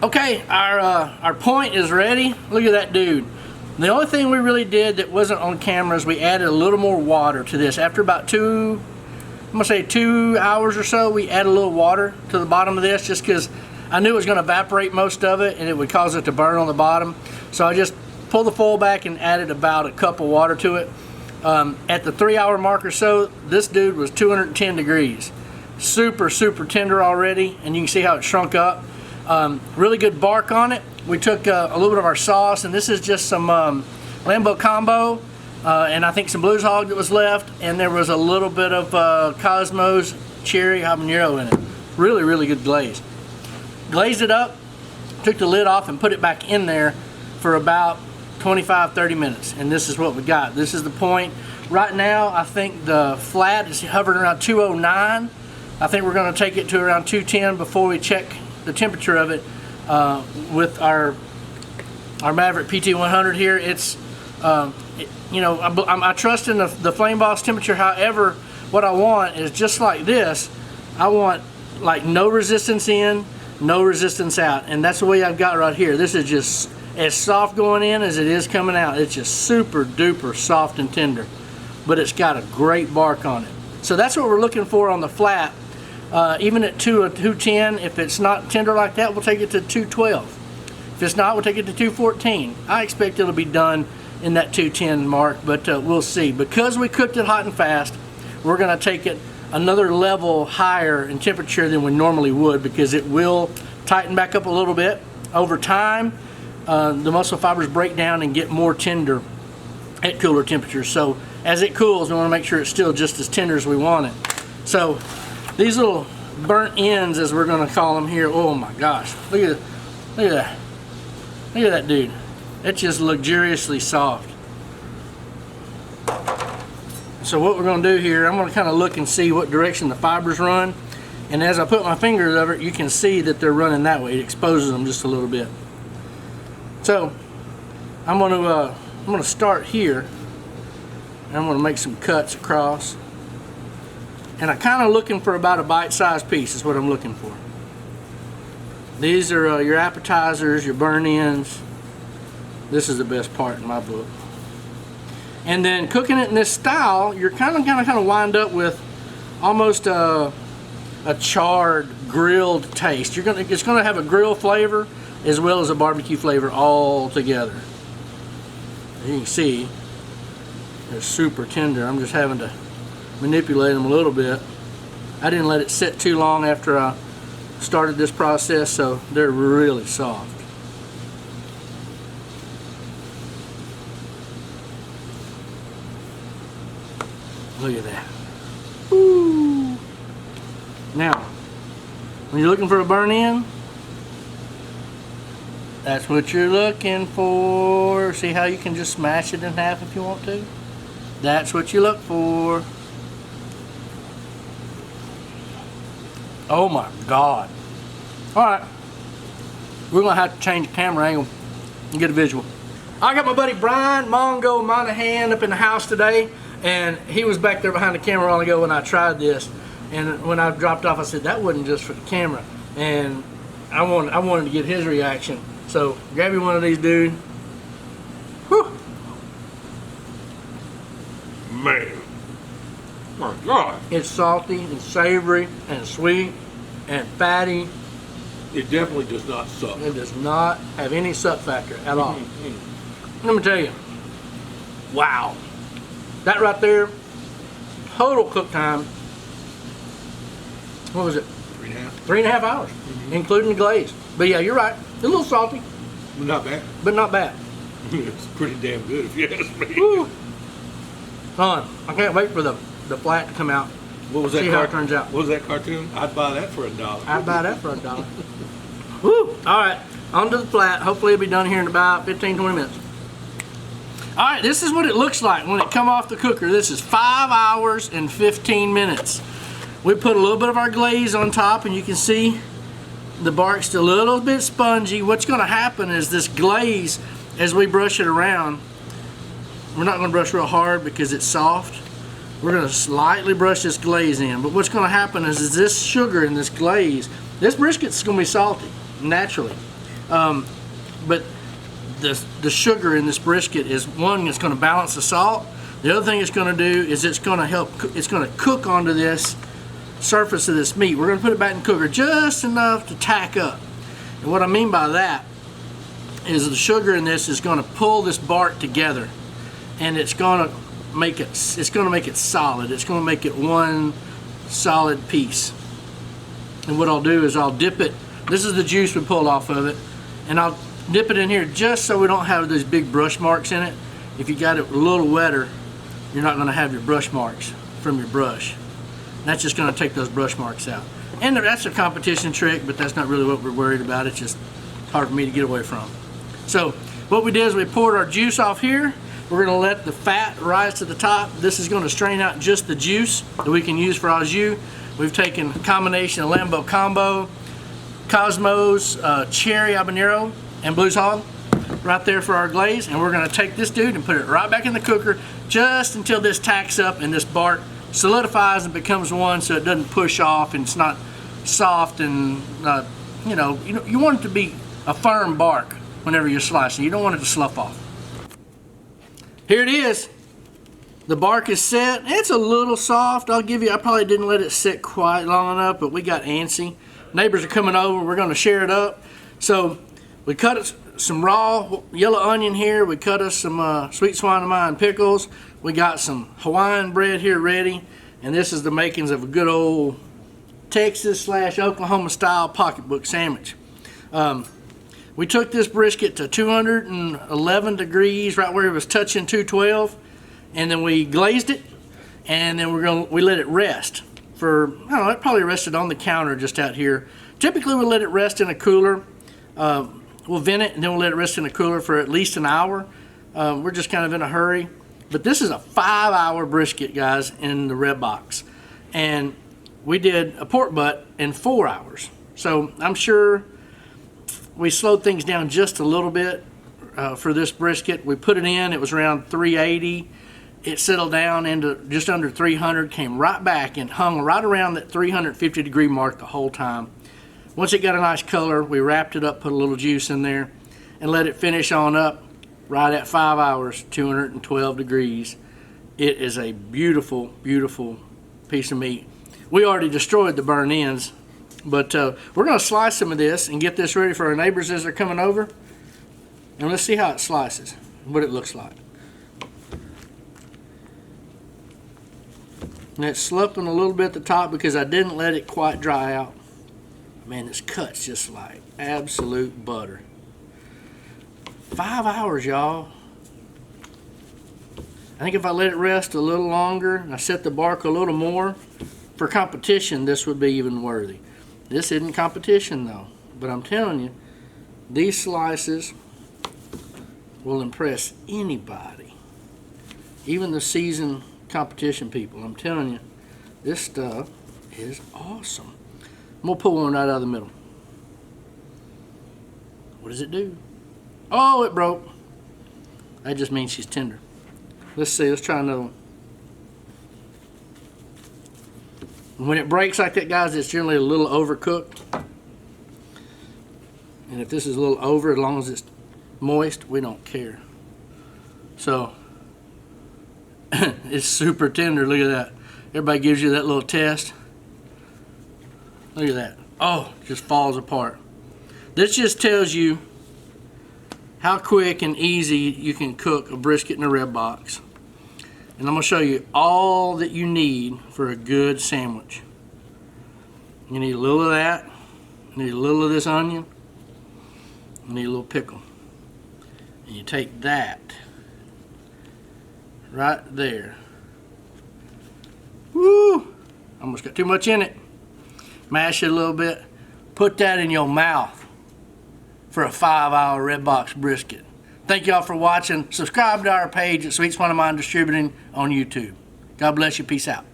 Okay, our point is ready. Look at that dude. The only thing we really did that wasn't on camera is we added a little more water to this. After about I'm gonna say 2 hours or so, we added a little water to the bottom of this just because I knew it was gonna evaporate most of it and it would cause it to burn on the bottom. So I just pulled the foil back and added about a cup of water to it. At the 3 hour mark or so, this dude was 210 degrees. Super tender already, and you can see how it shrunk up. Really good bark on it. We took a little bit of our sauce, and this is just some Lambo Combo, and I think some Blues Hog that was left, and there was a little bit of Cosmo's Cherry Habanero in it. Really good glaze. Glazed it up, took the lid off, and put it back in there for about 25-30 minutes, and this is what we got. This is the point. Right now, I think the flat is hovering around 209. I think we're going to take it to around 210 before we check the temperature of it with our Maverick PT100 here. It's you know, I trust in the Flame Boss temperature. However, what I want is just like this. I want like no resistance in, no resistance out, and that's the way I've got right here. This is just as soft going in as it is coming out. It's just super duper soft and tender, but it's got a great bark on it. So that's what we're looking for on the flat. Even at 210, if it's not tender like that, we'll take it to 212. If it's not, we'll take it to 214. I expect it'll be done in that 210 mark, but we'll see. Because we cooked it hot and fast, we're going to take it another level higher in temperature than we normally would, because it will tighten back up a little bit. Over time, the muscle fibers break down and get more tender at cooler temperatures. So as it cools, we want to make sure it's still just as tender as we want it. So these little burnt ends, as we're going to call them here, oh my gosh, look at that. Look at that dude. It's just luxuriously soft. So what we're going to do here, I'm going to kind of look and see what direction the fibers run, and as I put my fingers over it, you can see that they're running that way. It exposes them just a little bit. So I'm going to start here, and I'm going to make some cuts across. And I'm kind of looking for about a bite-sized piece is what I'm looking for. These are your appetizers, your burn ends. This is the best part in my book. And then cooking it in this style, you're kind of wind up with almost a charred, grilled taste. It's gonna have a grill flavor as well as a barbecue flavor all together. As you can see, they're super tender. I'm just having to manipulate them a little bit. I didn't let it sit too long after I started this process, so they're really soft. Look at that. Woo. Now, when you're looking for a burn in, that's what you're looking for. See how you can just smash it in half if you want to? That's what you look for. Oh my God. Alright. We're going to have to change the camera angle and get a visual. I got my buddy Brian Mongo Monahan up in the house today, and he was back there behind the camera a while ago when I tried this. And when I dropped off, I said that wasn't just for the camera, and I wanted to get his reaction. So grab me one of these, dude. Whew. Man, my God. It's salty and savory and sweet and fatty. It definitely does not suck. It does not have any suck factor at all. Let me tell you, wow. That right there, total cook time, what was it? 3.5. 3.5 hours, including the glaze. But yeah, you're right. It's a little salty, Not bad. but not bad. It's pretty damn good if you ask me. Woo. Son, I can't wait for the flat to come out. What was that? See how it turns out. What was that cartoon? I'd buy that for $1. I'd buy that for $1. Woo! All right, on to the flat. Hopefully it'll be done here in about 15-20 minutes. All right, this is what it looks like when it come off the cooker. This is 5 hours and 15 minutes. We put a little bit of our glaze on top, and you can see the bark's a little bit spongy. What's going to happen is this glaze, as we brush it around, we're not going to brush real hard because it's soft. We're going to slightly brush this glaze in. But what's going to happen is this sugar and this glaze, this brisket's going to be salty naturally. But the sugar in this brisket is one that's going to balance the salt. The other thing it's going to do is it's going to cook onto this surface of this meat. We're going to put it back in the cooker just enough to tack up. And what I mean by that is the sugar in this is going to pull this bark together, and it's going to make it solid. It's going to make it one solid piece. And what I'll do is I'll dip it. This is the juice we pulled off of it, and I'll dip it in here just so we don't have those big brush marks in it. If you got it a little wetter, you're not going to have your brush marks from your brush. That's just going to take those brush marks out. And that's a competition trick, but that's not really what we're worried about. It's just hard for me to get away from. So what we did is we poured our juice off here. We're going to let the fat rise to the top. This is going to strain out just the juice that we can use for au jus. We've taken a combination of Lambo Combo, Cosmos, Cherry Habanero, and Blues Hog right there for our glaze. And we're going to take this dude and put it right back in the cooker just until this tacks up and this bark solidifies and becomes one, so it doesn't push off and it's not soft and you want it to be a firm bark whenever you're slicing. You don't want it to slough off. Here it is. The bark is set. It's a little soft. I probably didn't let it sit quite long enough, but we got antsy. Neighbors are coming over. We're going to share it up. So we cut some raw yellow onion here. We cut us some sweet swine pickles. We got some Hawaiian bread here ready. And this is the makings of a good old Texas/Oklahoma style pocketbook sandwich. We took this brisket to 211 degrees, right where it was touching 212, and then we glazed it, and then we let it rest for, I don't know, it probably rested on the counter just out here. Typically we let it rest in a cooler. We'll vent it and then we'll let it rest in a cooler for at least an hour. We're just kind of in a hurry. But this is a 5-hour brisket, guys, in the red box. And we did a pork butt in 4 hours. So I'm sure we slowed things down just a little bit for this brisket. We put it in, it was around 380. It settled down into just under 300, came right back and hung right around that 350 degree mark the whole time. Once it got a nice color, we wrapped it up, put a little juice in there, and let it finish on up right at 5 hours, 212 degrees. It is a beautiful, beautiful piece of meat. We already destroyed the burn ends, but we're going to slice some of this and get this ready for our neighbors as they're coming over. And let's see how it slices, what it looks like. And it's slipping a little bit at the top because I didn't let it quite dry out. Man, this cuts just like absolute butter. 5 hours, y'all. I think if I let it rest a little longer and I set the bark a little more, for competition, this would be even worthy. This isn't competition though, but I'm telling you, these slices will impress anybody, even the seasoned competition people. I'm telling you, this stuff is awesome. I'm gonna pull one right out of the middle. What does it do? Oh, it broke. That just means she's tender. Let's see, let's try another one. When it breaks like that, guys, it's generally a little overcooked. And if this is a little over, as long as it's moist, we don't care. So, it's super tender, look at that. Everybody gives you that little test. Look at that. Oh, it just falls apart. This just tells you how quick and easy you can cook a brisket in a red box. And I'm going to show you all that you need for a good sandwich. You need a little of that. You need a little of this onion. You need a little pickle. And you take that right there. Woo! Almost got too much in it. Mash it a little bit. Put that in your mouth for a 5-hour red box brisket. Thank y'all for watching. Subscribe to our page at Sweet Swine of Mine Distributing on YouTube. God bless you. Peace out.